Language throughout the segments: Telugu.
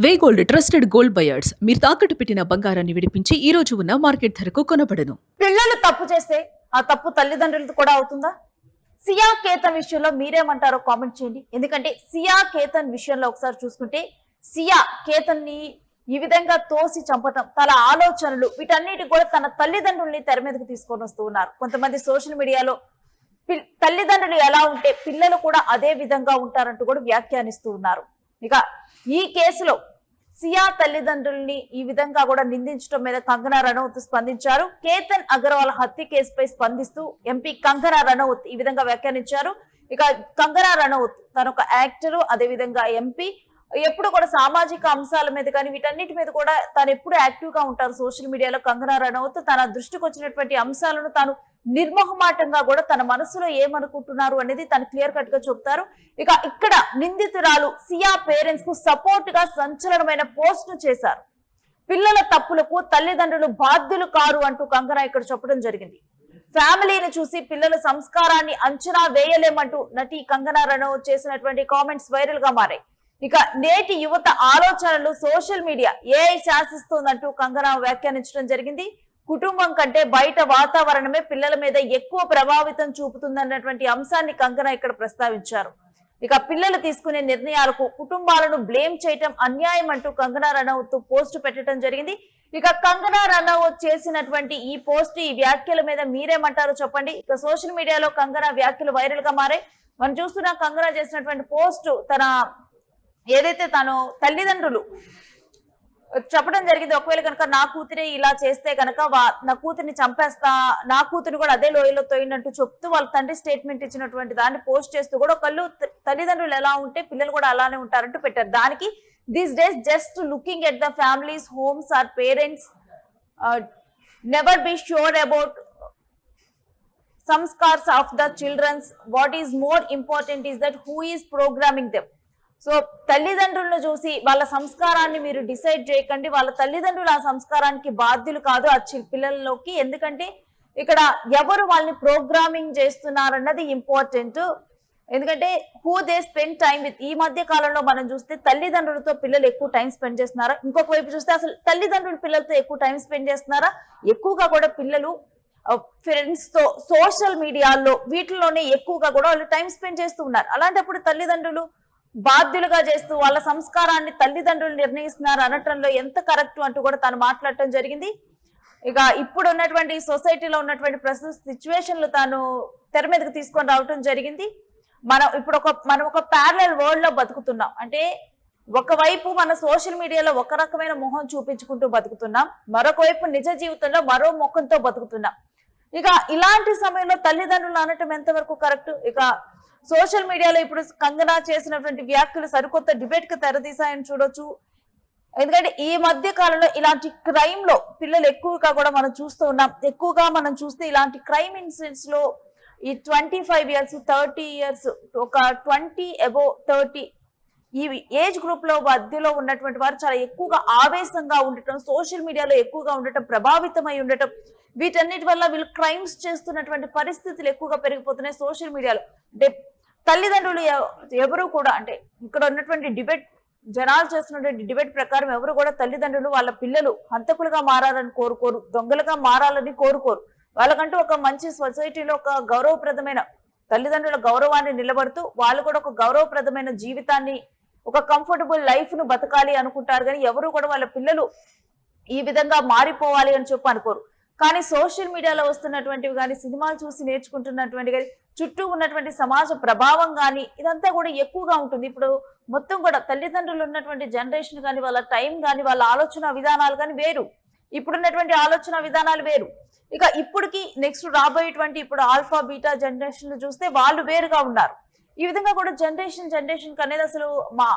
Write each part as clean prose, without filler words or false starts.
వే గోల్డ్ ట్రస్టెడ్ గోల్డ్ బయర్స్ మీరు తాకట్టు పెట్టిన బంగారాన్ని విడిపించి ఈ రోజు ఉన్న మార్కెట్ ధరకు కొనబడను. పిల్లలు తప్పు చేస్తే ఆ తప్పు తల్లిదండ్రులతో కూడా అవుతుందా? సియా కేతన్ విషయంలో మీరేమంటారో కామెంట్ చేయండి. ఎందుకంటే సియా కేతన్ విషయంలో ఒకసారి చూసుకుంటే సియా కేతన్ ని ఈ విధంగా తోసి చంపటం, తన ఆలోచనలు వీటన్నిటి కూడా తన తల్లిదండ్రుల్ని తెర మీదకి తీసుకొని వస్తూ ఉన్నారు. కొంతమంది సోషల్ మీడియాలో తల్లిదండ్రులు ఎలా ఉంటే పిల్లలు కూడా అదే విధంగా ఉంటారంటూ కూడా వ్యాఖ్యానిస్తూ ఉన్నారు. ఇక ఈ కేసులో సియా తల్లిదండ్రుల్ని ఈ విధంగా కూడా నిందించడం మీద కంగనా రనౌత్ స్పందించారు. కేతన్ అగర్వాల్ హత్య కేసుపై స్పందిస్తూ ఎంపీ కంగనా రనౌత్ ఈ విధంగా వ్యాఖ్యానించారు. ఇక కంగనా రనౌత్ తన ఒక యాక్టర్, అదే విధంగా ఎంపీ, ఎప్పుడు కూడా సామాజిక అంశాల మీద కానీ వీటన్నిటి మీద కూడా తాను ఎప్పుడు యాక్టివ్ గా ఉంటారు. సోషల్ మీడియాలో కంగనా రనౌత్ తన దృష్టికి వచ్చినటువంటి అంశాలను తాను నిర్మోహమాటంగా కూడా తన మనసులో ఏమనుకుంటున్నారు అనేది తను క్లియర్ కట్ గా చెప్తారు. ఇక ఇక్కడ నిందితురాలు సియా పేరెంట్స్ కు సపోర్ట్ గా సంచలనమైన పోస్ట్ ను చేశారు. పిల్లల తప్పులకు తల్లిదండ్రులు బాధ్యులు కారు అంటూ కంగనా ఇక్కడ చెప్పడం జరిగింది. ఫ్యామిలీని చూసి పిల్లల సంస్కారాన్ని అంచనా వేయలేమంటూ నటి కంగనా రనౌత్ చేసినటువంటి కామెంట్స్ వైరల్ గా మారాయి. ఇక నేటి యువత ఆలోచనలు సోషల్ మీడియా ఏఐ శాసిస్తోందంటూ కంగనా వ్యాఖ్యానించడం జరిగింది. కుటుంబం కంటే బయట వాతావరణమే పిల్లల మీద ఎక్కువ ప్రభావితం చూపుతుందన్నటువంటి అంశాన్ని కంగనా ఇక్కడ ప్రస్తావించారు. ఇక పిల్లలు తీసుకునే నిర్ణయాలకు కుటుంబాలను బ్లేమ్ చేయటం అన్యాయం అంటూ కంగనా రనౌత్ పోస్ట్ పెట్టడం జరిగింది. ఇక కంగనా రనౌత్ చేసినటువంటి ఈ పోస్ట్, ఈ వ్యాఖ్యల మీద మీరేమంటారో చెప్పండి. ఇక సోషల్ మీడియాలో కంగనా వ్యాఖ్యలు వైరల్ గా మారాయి. మనం చూస్తున్నాం కంగనా చేసినటువంటి పోస్ట్ తన ఏదైతే తను తల్లిదండ్రులు చెప్పడం జరిగింది, ఒకవేళ కనుక నా కూతురే ఇలా చేస్తే కనుక నా కూతురిని చంపేస్తా, నా కూతురిని కూడా అదే లోయలో తోయినట్టు చెప్తూ వాళ్ళ తండ్రి స్టేట్మెంట్ ఇచ్చినటువంటి దాన్ని పోస్ట్ చేస్తూ కూడా ఒకళ్ళు తల్లిదండ్రులు ఎలా ఉంటే పిల్లలు కూడా అలానే ఉంటారంటూ పెట్టారు. దానికి these days just looking at the families homes or parents never be sure about sanskars of the childrens. What is more important is that who is programming them. So తల్లిదండ్రులను చూసి వాళ్ళ సంస్కారాన్ని మీరు డిసైడ్ చేయకండి. వాళ్ళ తల్లిదండ్రులు ఆ సంస్కారానికి బాధ్యులు కాదు ఆ పిల్లల్లోకి. ఎందుకంటే ఇక్కడ ఎవరు వాళ్ళని ప్రోగ్రామింగ్ చేస్తున్నారన్నది ఇంపార్టెంట్. ఎందుకంటే who they spend time with. ఈ మధ్య కాలంలో మనం చూస్తే తల్లిదండ్రులతో పిల్లలు ఎక్కువ టైం స్పెండ్ చేస్తున్నారా, ఇంకొక వైపు చూస్తే అసలు తల్లిదండ్రులు పిల్లలతో ఎక్కువ టైం స్పెండ్ చేస్తున్నారా? ఎక్కువగా కూడా పిల్లలు ఫ్రెండ్స్ తో సోషల్ మీడియాలో వీటిలోనే ఎక్కువగా కూడా వాళ్ళు టైం స్పెండ్ చేస్తూ ఉన్నారు. అలాంటప్పుడు తల్లిదండ్రులు బాధ్యులుగా చేస్తూ వాళ్ళ సంస్కారాన్ని తల్లిదండ్రులు నిర్ణయిస్తున్నారు అనటంలో ఎంత కరెక్ట్ అంటూ కూడా తను మాట్లాడటం జరిగింది. ఇక ఇప్పుడు ఉన్నటువంటి సొసైటీలో ఉన్నటువంటి ప్రస్తుత సిచ్యువేషన్లు తాను తెర మీదకి తీసుకొని రావటం జరిగింది. మనం ఒక ప్యారలల్ వరల్డ్ లో బతుకుతున్నాం. అంటే ఒకవైపు మన సోషల్ మీడియాలో ఒక రకమైన మొహం చూపించుకుంటూ బతుకుతున్నాం, మరొక వైపు నిజ జీవితంలో మరో ముఖంతో బతుకుతున్నాం. ఇక ఇలాంటి సమయంలో తల్లిదండ్రులు అనటం ఎంతవరకు కరెక్ట్? ఇక సోషల్ మీడియాలో ఇప్పుడు కంగనా చేసినటువంటి వ్యాఖ్యలు సరికొత్త డిబేట్ కి తెరదీశాయని చూడొచ్చు. ఎందుకంటే ఈ మధ్య కాలంలో ఇలాంటి క్రైమ్ లో పిల్లలు ఎక్కువగా కూడా మనం చూస్తూ ఉన్నాం. ఎక్కువగా మనం చూస్తే ఇలాంటి క్రైమ్ ఇన్సిడెంట్స్ లో ఈ 25 years 30 years ఒక 20 above 30 ఈ ఏజ్ గ్రూప్ లో మధ్యలో ఉన్నటువంటి వారు చాలా ఎక్కువగా ఆవేశంగా ఉండటం, సోషల్ మీడియాలో ఎక్కువగా ఉండటం, ప్రభావితమై ఉండటం, వీటన్నిటి వల్ల వీళ్ళు క్రైమ్స్ చేస్తున్నటువంటి పరిస్థితులు ఎక్కువగా పెరిగిపోతున్నాయి సోషల్ మీడియాలో. అంటే తల్లిదండ్రులు ఎవరు కూడా, అంటే ఇక్కడ ఉన్నటువంటి డిబేట్ జనాలు చేస్తున్నటువంటి డిబేట్ ప్రకారం ఎవరు కూడా తల్లిదండ్రులు వాళ్ళ పిల్లలు హంతకులుగా మారాలని కోరుకోరు, దొంగలుగా మారాలని కోరుకోరు. వాళ్ళకంటూ ఒక మంచి సొసైటీలో ఒక గౌరవప్రదమైన తల్లిదండ్రుల గౌరవాన్ని నిలబడుతూ వాళ్ళు కూడా ఒక గౌరవప్రదమైన జీవితాన్ని, ఒక కంఫర్టబుల్ లైఫ్ ను బతకాలి అనుకుంటారు. కానీ ఎవరు కూడా వాళ్ళ పిల్లలు ఈ విధంగా మారిపోవాలి అని చెప్పి అనుకోరు. కానీ సోషల్ మీడియాలో వస్తున్నటువంటివి కానీ, సినిమాలు చూసి నేర్చుకుంటున్నటువంటి కానీ, చుట్టూ ఉన్నటువంటి సమాజ ప్రభావం కానీ ఇదంతా కూడా ఎక్కువగా ఉంటుంది. ఇప్పుడు మొత్తం కూడా తల్లిదండ్రులు ఉన్నటువంటి జనరేషన్ కానీ, వాళ్ళ టైం కానీ, వాళ్ళ ఆలోచన విధానాలు కానీ వేరు, ఇప్పుడున్నటువంటి ఆలోచన విధానాలు వేరు. ఇక ఇప్పటికి నెక్స్ట్ రాబోయేటువంటి ఇప్పుడు ఆల్ఫా బీటా జనరేషన్ చూస్తే వాళ్ళు వేరుగా ఉన్నారు. ఈ విధంగా కూడా జనరేషన్ అనేది అసలు మా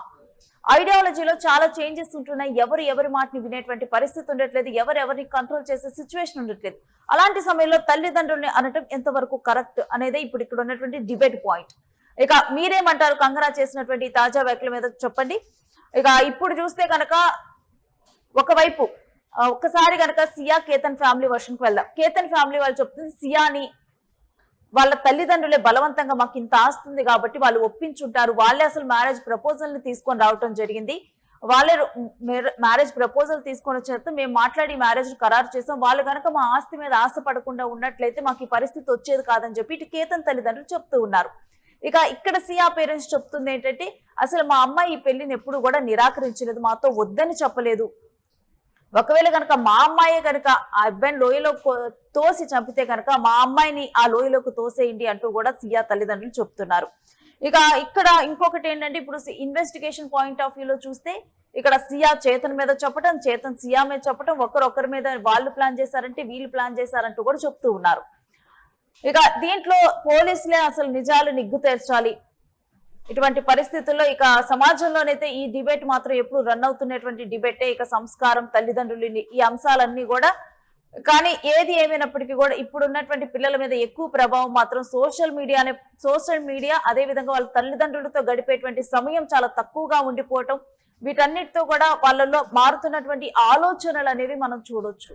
ఐడియాలజీలో చాలా చేంజెస్ ఉంటున్నాయి. ఎవరి మాటని వినేటువంటి పరిస్థితి ఉండట్లేదు, ఎవరిని కంట్రోల్ చేసే సిచ్యువేషన్ ఉండట్లేదు. అలాంటి సమయంలో తల్లిదండ్రుల్ని అనటం ఎంతవరకు కరెక్ట్ అనేది ఇప్పుడు ఇక్కడ ఉన్నటువంటి డిబేట్ పాయింట్. ఇక మీరేమంటారు కంగనా చేసినటువంటి తాజా వ్యాఖ్యల మీద చెప్పండి. ఇక ఇప్పుడు చూస్తే కనుక ఒకవైపు ఒక్కసారి కనుక సియా కేతన్ ఫ్యామిలీ వర్షన్కి వెళ్దాం. కేతన్ ఫ్యామిలీ వాళ్ళు చెప్తుంది సియాని వాళ్ళ తల్లిదండ్రులే బలవంతంగా మాకు ఇంత ఆస్తుంది కాబట్టి వాళ్ళు ఒప్పించుంటారు, వాళ్ళే అసలు మ్యారేజ్ ప్రపోజల్ ని తీసుకొని రావటం జరిగింది. వాళ్ళే మ్యారేజ్ ప్రపోజల్ తీసుకొని వచ్చేస్తే మేము మాట్లాడి మ్యారేజ్ ఖరారు చేసాం, వాళ్ళు కనుక మా ఆస్తి మీద ఆశపడకుండా ఉన్నట్లయితే మాకు ఈ పరిస్థితి వచ్చేది కాదని చెప్పి ఇటు కేతన్ తల్లిదండ్రులు చెప్తూ ఉన్నారు. ఇక ఇక్కడ సియా పేరెంట్స్ చెప్తుంది ఏంటంటే, అసలు మా అమ్మాయి ఈ పెళ్లిని ఎప్పుడు కూడా నిరాకరించలేదు, మాతో వద్దని చెప్పలేదు. ఒకవేళ కనుక మా అమ్మాయే కనుక ఆ అబ్బాయిని లోయలో తోసి చంపితే కనుక మా అమ్మాయిని ఆ లోయలోకి తోసేయండి అంటూ కూడా సియా తల్లిదండ్రులు చెప్తున్నారు. ఇక ఇక్కడ ఇంకొకటి ఏంటంటే, ఇప్పుడు ఇన్వెస్టిగేషన్ పాయింట్ ఆఫ్ వ్యూలో చూస్తే ఇక్కడ సియా చేతన్ మీద చెప్పడం, చేతన్ సియా మీద చెప్పడం, ఒకరి మీద వాళ్ళు ప్లాన్ చేశారంటే వీళ్ళు ప్లాన్ చేశారంటూ కూడా చెప్తూ ఉన్నారు. ఇక దీంట్లో పోలీసులే అసలు నిజాలు నిగ్గు తేల్చాలి. ఇటువంటి పరిస్థితుల్లో ఇక సమాజంలోనైతే ఈ డిబేట్ మాత్రం ఎప్పుడు రన్ అవుతున్నటువంటి డిబేటే. ఇక సంస్కారం, తల్లిదండ్రులు, ఈ అంశాలన్నీ కూడా. కానీ ఏది ఏమైనప్పటికీ కూడా ఇప్పుడు ఉన్నటువంటి పిల్లల మీద ఎక్కువ ప్రభావం మాత్రం సోషల్ మీడియా, అదే విధంగా వాళ్ళ తల్లిదండ్రులతో గడిపేటువంటి సమయం చాలా తక్కువగా ఉండిపోవటం, వీటన్నిటితో కూడా వాళ్ళలో మారుతున్నటువంటి ఆలోచనలు అనేవి మనం చూడొచ్చు.